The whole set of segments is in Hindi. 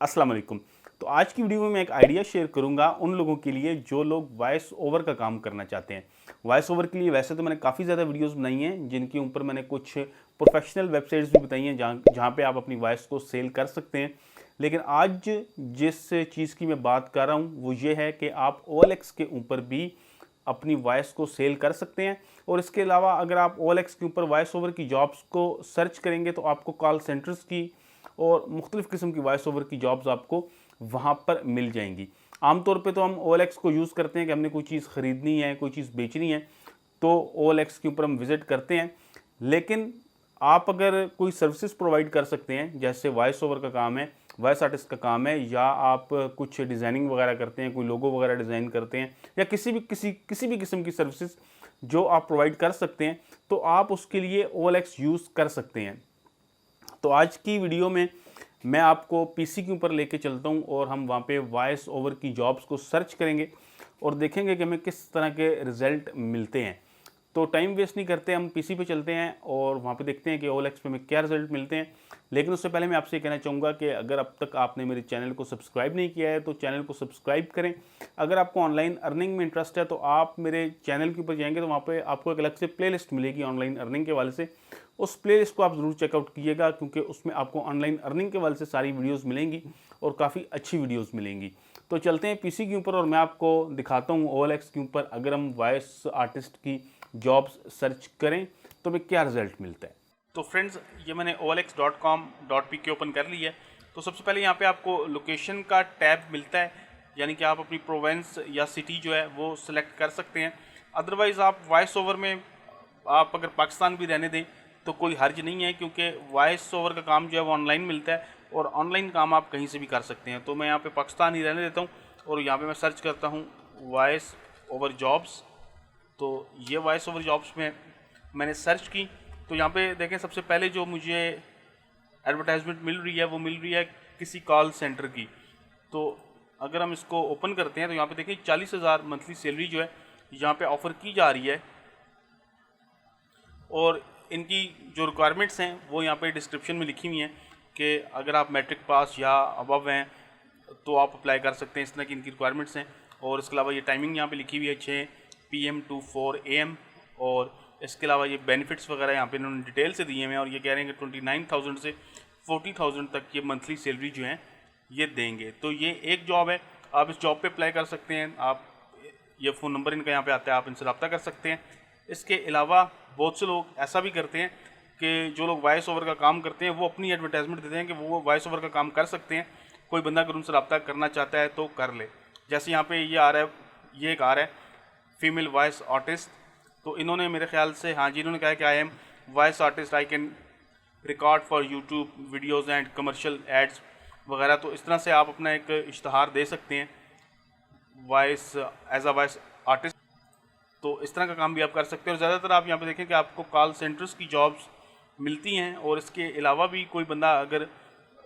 अस्सलाम वालेकुम। तो आज की वीडियो में मैं एक आइडिया शेयर करूंगा उन लोगों के लिए जो लोग वॉइस ओवर का काम करना चाहते हैं। वॉइस ओवर के लिए वैसे तो मैंने काफ़ी ज़्यादा वीडियोस बनाई हैं जिनके ऊपर मैंने कुछ प्रोफेशनल वेबसाइट्स भी बताई हैं जहाँ पे आप अपनी वॉइस को सेल कर सकते हैं। लेकिन आज जिस चीज़ की मैं बात कर रहा हूँ वो ये है कि आप OLX के ऊपर भी अपनी वॉइस को सेल कर सकते हैं। और इसके अलावा अगर आप OLX के ऊपर वॉइस ओवर की जॉब्स को सर्च करेंगे तो आपको कॉल सेंटर्स की और मुख्तलिफ़ किस्म की वॉइस ओवर की जॉब्स आपको वहाँ पर मिल जाएंगी। आमतौर पे तो हम OLX को यूज़ करते हैं कि हमने कोई चीज़ ख़रीदनी है, कोई चीज़ बेचनी है, तो OLX के ऊपर हम विज़िट करते हैं। लेकिन आप अगर कोई सर्विसेज प्रोवाइड कर सकते हैं, जैसे वॉइस ओवर का काम है, वॉइस आर्टिस्ट का काम है, या आप कुछ डिज़ाइनिंग वगैरह करते हैं, कोई लोगो वगैरह डिज़ाइन करते हैं, या किसी भी किस्म की सर्विसेज जो आप प्रोवाइड कर सकते हैं, तो आप उसके लिए OLX यूज़ कर सकते हैं। तो आज की वीडियो में मैं आपको पीसी के ऊपर लेके चलता हूं और हम वहां पे वॉइस ओवर की जॉब्स को सर्च करेंगे और देखेंगे कि हमें किस तरह के रिज़ल्ट मिलते हैं। तो टाइम वेस्ट नहीं करते, हम पीसी पे चलते हैं और वहाँ पे देखते हैं कि OLX पे हमें क्या रिज़ल्ट मिलते हैं। लेकिन उससे पहले मैं आपसे कहना चाहूँगा कि अगर अब तक आपने मेरे चैनल को सब्सक्राइब नहीं किया है तो चैनल को सब्सक्राइब करें। अगर आपको ऑनलाइन अर्निंग में इंटरेस्ट है तो आप मेरे चैनल के ऊपर जाएंगे तो वहाँ पे आपको एक अलग से प्लेलिस्ट मिलेगी ऑनलाइन अर्निंग के हवाले से। उस प्लेलिस्ट को आप ज़रूर चेकआउट कीजिएगा क्योंकि उसमें आपको ऑनलाइन अर्निंग के हवाले से सारी वीडियोज़ मिलेंगी और काफ़ी अच्छी वीडियोज़ मिलेंगी। तो चलते हैं पीसी के ऊपर और मैं आपको दिखाता हूँ OLX के ऊपर अगर हम वॉइस आर्टिस्ट की जॉब्स सर्च करें तो हमें क्या रिजल्ट मिलता है। तो फ्रेंड्स, ये मैंने olx.com.pk ओपन कर लिया है। तो सबसे पहले यहाँ पे आपको लोकेशन का टैब मिलता है, यानी कि आप अपनी प्रोविंस या सिटी जो है वो सिलेक्ट कर सकते हैं। अदरवाइज़ आप वॉइस ओवर में आप अगर पाकिस्तान भी रहने दें तो कोई हर्ज नहीं है, क्योंकि वॉइस ओवर का काम जो है वो ऑनलाइन मिलता है और ऑनलाइन काम आप कहीं से भी कर सकते हैं। तो मैं यहाँ पे पाकिस्तान ही रहने देता हूँ और यहाँ पे मैं सर्च करता हूँ वॉइस ओवर जॉब्स। तो ये वॉइस ओवर जॉब्स में मैंने सर्च की तो यहाँ पे देखें सबसे पहले जो मुझे एडवर्टाइजमेंट मिल रही है वो मिल रही है किसी कॉल सेंटर की। तो अगर हम इसको ओपन करते हैं तो यहाँ पे देखें 40,000 मंथली सैलरी जो है यहाँ पे ऑफ़र की जा रही है और इनकी जो रिक्वायरमेंट्स हैं वो यहाँ पे डिस्क्रिप्शन में लिखी हुई हैं कि अगर आप मैट्रिक पास या अबव हैं तो आप अप्लाई कर सकते हैं। इस तरह की इनकी रिक्वायरमेंट्स हैं। और इसके अलावा ये टाइमिंग यहाँ पे लिखी हुई है 6 PM to 4 AM। और इसके अलावा ये बेनिफिट्स वगैरह यहाँ पे इन्होंने डिटेल से दिए हैं और ये कह रहे हैं कि 29,000 से 40,000 तक ये मंथली सैलरी जो है ये देंगे। तो ये एक जॉब है, आप इस जॉब पे अप्लाई कर सकते हैं। आप ये फ़ोन नंबर इनका यहाँ पे आता है, आप इनसे रब्ता कर सकते हैं। इसके अलावा बहुत से लोग ऐसा भी करते हैं कि जो लोग वॉइस ओवर का काम करते हैं वो अपनी एडवर्टाइजमेंट देते हैं कि वो वॉइस ओवर का काम कर सकते हैं। कोई बंदा अगर उनसे रब्ता करना चाहता है तो कर ले। जैसे यहाँ पे ये आ रहा है, ये एक आ रहा है फीमेल वॉइस आर्टिस्ट। तो इन्होंने मेरे ख्याल से, हाँ जी, इन्होंने कहा है कि I am voice artist, I can record for YouTube videos and commercial ads वगैरह। तो इस तरह से आप अपना एक इश्तहार दे सकते हैं voice as a voice artist. तो इस तरह का काम भी आप कर सकते हैं। और ज़्यादातर आप यहाँ पे देखें कि आपको कॉल सेंटर्स की जॉब्स मिलती हैं। और इसके अलावा भी कोई बंदा अगर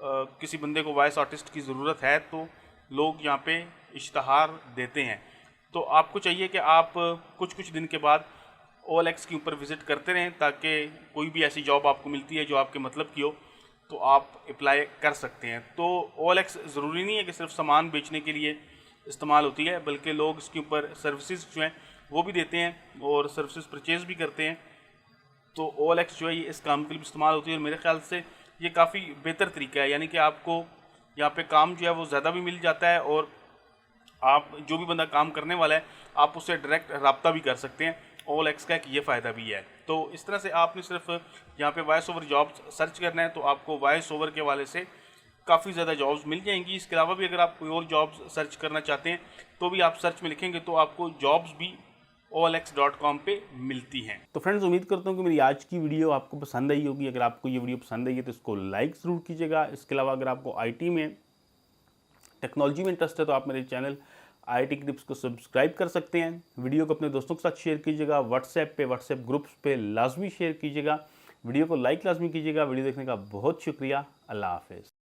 किसी बंदे को वॉइस आर्टिस्ट की ज़रूरत है तो लोग यहाँ पे इश्तहार देते हैं। तो आपको चाहिए कि आप कुछ दिन के बाद OLX के ऊपर विज़िट करते रहें ताकि कोई भी ऐसी जॉब आपको मिलती है जो आपके मतलब की हो तो आप अप्लाई कर सकते हैं। तो OLX ज़रूरी नहीं है कि सिर्फ सामान बेचने के लिए इस्तेमाल होती है, बल्कि लोग इसके ऊपर सर्विसेज जो हैं वो भी देते हैं और सर्विसेज परचेज़ भी करते हैं। तो OLX जो है ये इस काम के लिए इस्तेमाल होती है और मेरे ख्याल से ये काफ़ी बेहतर तरीका है, यानी कि आपको यहाँ पे काम जो है वो ज़्यादा भी मिल जाता है और आप जो भी बंदा काम करने वाला है आप उससे डायरेक्ट रब्ता भी कर सकते हैं। OLX का एक ये फ़ायदा भी है। तो इस तरह से आपने सिर्फ यहाँ पे वॉइस ओवर जॉब्स सर्च करना है तो आपको वॉइस ओवर के वाले से काफ़ी ज़्यादा जॉब्स मिल जाएंगी। इसके अलावा भी अगर आप कोई और जॉब्स सर्च करना चाहते हैं तो भी आप सर्च में लिखेंगे तो आपको जॉब्स भी OLX.com पे मिलती हैं। तो फ्रेंड्स, उम्मीद करता हूँ कि मेरी आज की वीडियो आपको पसंद आई होगी। अगर आपको ये वीडियो पसंद आई है तो इसको लाइक ज़रूर कीजिएगा। इसके अलावा अगर आपको IT में, टेक्नोलॉजी में इंटरेस्ट है तो आप मेरे चैनल IT टिप्स को सब्सक्राइब कर सकते हैं। वीडियो को अपने दोस्तों के साथ शेयर कीजिएगा, व्हाट्सएप ग्रुप्स पे लाजमी शेयर कीजिएगा, वीडियो को लाइक लाजमी कीजिएगा। वीडियो देखने का बहुत शुक्रिया। अल्लाह हाफिज़।